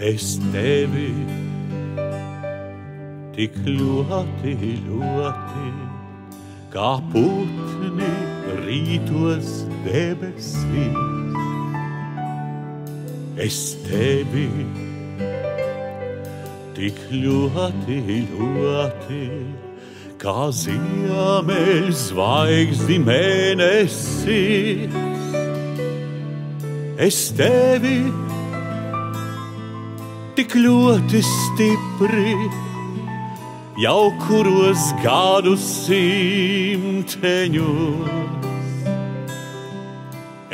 Es tevi tik ļoti, ļoti, kā putni rītos debesīs. Es tevi tik ļoti, ļoti, kā ziemeļs zvaigzdi mēnesis. Es tevi tik ļoti stipri, jau kuros gadu simteņos.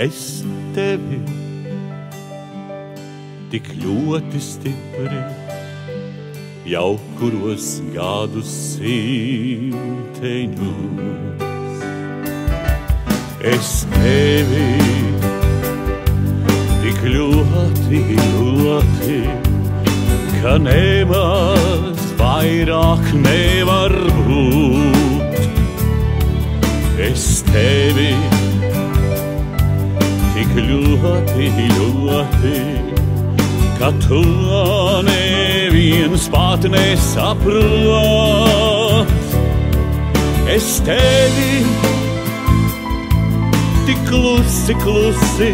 Es tevi tik ļoti stipri, jau kuros gadu simteņos. Es tevi tik ļoti, ļoti, ka nemaz vairāk nevar būt. Es tevi tik ļoti, ļoti, ka to neviens pat nesaprot. Es tevi tik klusi, klusi,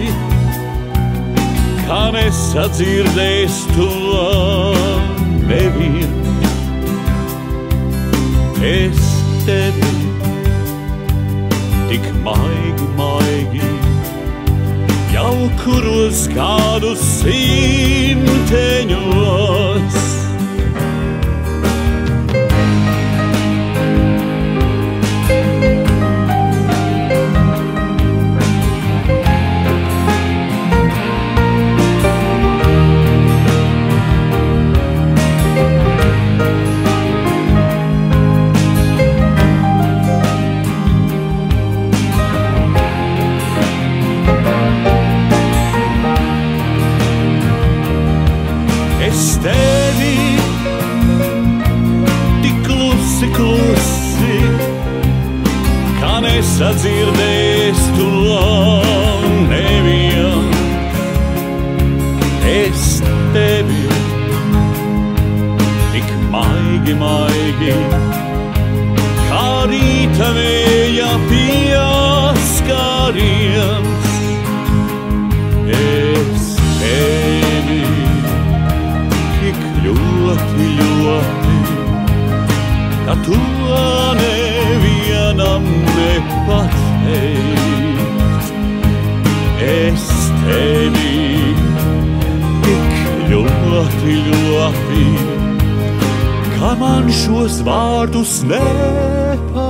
kā nesadzirdēs to neviens. Es tevi tik maigi, maigi, jau kuros gadu simteņos. Es tevi tik klusi, klusi, kā nesadzirdēs to neviens. Es tevi tik maigi, maigi, kā rīta vēja pieskariens. Es tevi ļoti, ļoti, ka to nevienam nepateikt. Es tevi tik ļoti, ļoti, ka man šos vārdus nepabeigt.